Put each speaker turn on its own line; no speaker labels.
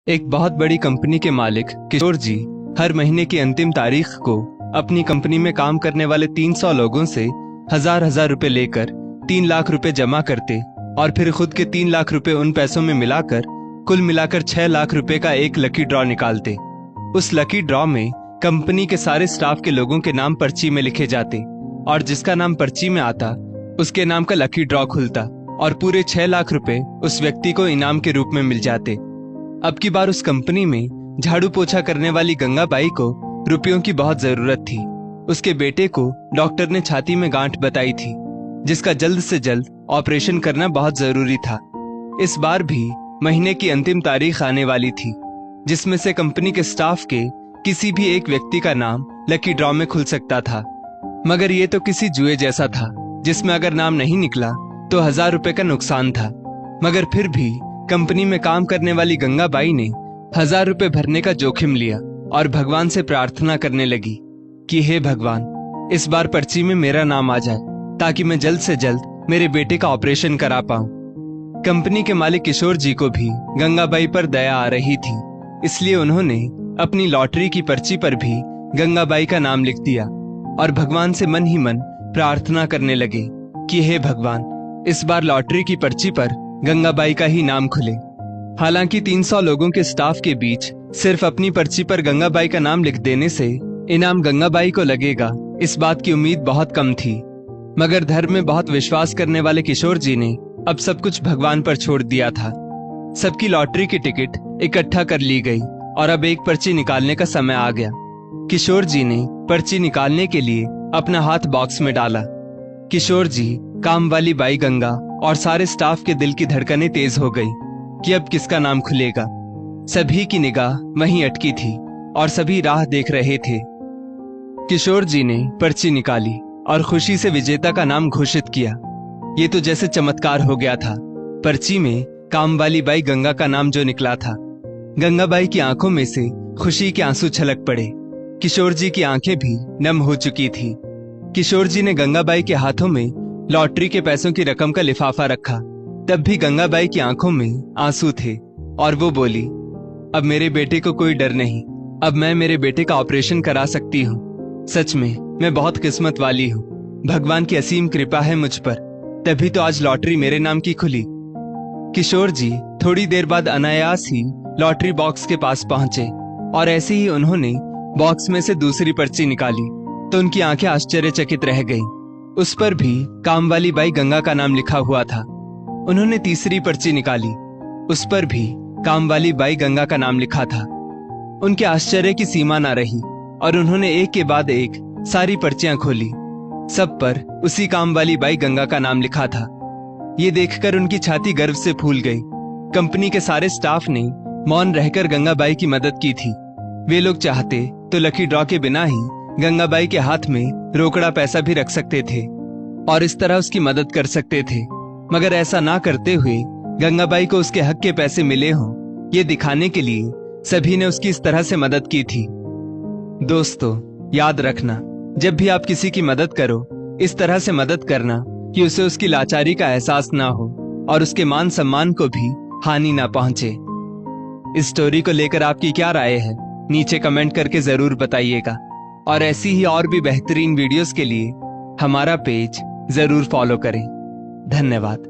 एक बहुत बड़ी कंपनी के मालिक किशोर जी हर महीने की अंतिम तारीख को अपनी कंपनी में काम करने वाले 300 लोगों से हजार हजार रुपए लेकर 3 लाख रुपए जमा करते और फिर खुद के 3 लाख रुपए उन पैसों में मिलाकर कुल मिलाकर 6 लाख रुपए का एक लकी ड्रॉ निकालते। उस लकी ड्रॉ में कंपनी के सारे स्टाफ के लोगों के नाम पर्ची में लिखे जाते और जिसका नाम पर्ची में आता उसके नाम का लकी ड्रॉ खुलता और पूरे 6 लाख रुपए उस व्यक्ति को इनाम के रूप में मिल जाते। अब की बार उस कंपनी में झाड़ू पोछा करने वाली गंगाबाई को रुपयों की बहुत जरूरत थी। उसके बेटे को डॉक्टर ने छाती में गांठ बताई थी जिसका जल्द से जल्द ऑपरेशन करना बहुत जरूरी था। इस बार भी महीने की अंतिम तारीख आने वाली थी जिसमें से कंपनी के स्टाफ के किसी भी एक व्यक्ति का नाम लकी ड्रॉ में खुल सकता था। मगर ये तो किसी जुए जैसा था जिसमें अगर नाम नहीं निकला तो 1000 रुपए का नुकसान था। मगर फिर भी कंपनी में काम करने वाली गंगाबाई ने 1000 रुपए भरने का जोखिम लिया और भगवान से प्रार्थना करने लगी कि हे भगवान, इस बार पर्ची में मेरा नाम आ जाए ताकि मैं जल्द से जल्द मेरे बेटे का ऑपरेशन करा पाऊं। कंपनी के मालिक किशोर जी को भी गंगाबाई पर दया आ रही थी, इसलिए उन्होंने अपनी लॉटरी की पर्ची पर भी गंगाबाई का नाम लिख दिया और भगवान से मन ही मन प्रार्थना करने लगे कि हे भगवान, इस बार लॉटरी की पर्ची पर गंगाबाई का ही नाम खुले। हालांकि 300 लोगों के स्टाफ के बीच सिर्फ अपनी पर्ची पर गंगाबाई का नाम लिख देने से इनाम गंगाबाई को लगेगा, इस बात की उम्मीद बहुत कम थी। मगर धर्म में बहुत विश्वास करने वाले किशोर जी ने अब सब कुछ भगवान पर छोड़ दिया था। सबकी लॉटरी की टिकट इकट्ठा कर ली गई और अब एक पर्ची निकालने का समय आ गया। किशोर जी ने पर्ची निकालने के लिए अपना हाथ बॉक्स में डाला। किशोर जी, काम वाली बाई गंगा और सारे स्टाफ के दिल की धड़कनें तेज हो गई कि अब किसका नाम खुलेगा। सभी की निगाह वहीं अटकी थी और सभी राह देख रहे थे। किशोर जी ने पर्ची निकाली और खुशी से विजेता का नाम घोषित किया। ये तो जैसे चमत्कार हो गया था। पर्ची में काम वाली बाई गंगा का नाम जो निकला था, गंगाबाई की आंखों में से खुशी के आंसू छलक पड़े। किशोर जी की आंखें भी नम हो चुकी थी। किशोर जी ने गंगाबाई के हाथों में लॉटरी के पैसों की रकम का लिफाफा रखा। तब भी गंगाबाई की आंखों में आंसू थे और वो बोली, अब मेरे बेटे को कोई डर नहीं, अब मैं मेरे बेटे का ऑपरेशन करा सकती हूँ। सच में मैं बहुत किस्मत वाली हूँ, भगवान की असीम कृपा है मुझ पर, तभी तो आज लॉटरी मेरे नाम की खुली। किशोर जी थोड़ी देर बाद अनायास ही लॉटरी बॉक्स के पास पहुंचे और ऐसे ही उन्होंने बॉक्स में से दूसरी पर्ची निकाली तो उनकी आंखें आश्चर्यचकित रह गईं। उस पर भी काम वाली बाई गंगा का नाम लिखा हुआ था। उन्होंने तीसरी पर्ची निकाली, उस पर भी काम वाली बाई गंगा का नाम लिखा था। उनके आश्चर्य की सीमा ना रही और उन्होंने एक के बाद एक सारी पर्चियां खोली। सब पर उसी काम वाली बाई गंगा का नाम लिखा था। ये देखकर उनकी छाती गर्व से फूल गई। कंपनी के सारे स्टाफ ने मौन रहकर गंगाबाई की मदद की थी। वे लोग चाहते तो लकी ड्रॉ के बिना ही गंगाबाई के हाथ में रोकड़ा पैसा भी रख सकते थे और इस तरह उसकी मदद कर सकते थे। मगर ऐसा ना करते हुए गंगाबाई को उसके हक के पैसे मिले हों, ये दिखाने के लिए सभी ने उसकी इस तरह से मदद की थी। दोस्तों, याद रखना, जब भी आप किसी की मदद करो, इस तरह से मदद करना कि उसे उसकी लाचारी का एहसास ना हो और उसके मान सम्मान को भी हानि ना पहुंचे। इस स्टोरी को लेकर आपकी क्या राय है, नीचे कमेंट करके जरूर बताइएगा और ऐसी ही और भी बेहतरीन वीडियोस के लिए हमारा पेज जरूर फॉलो करें। धन्यवाद।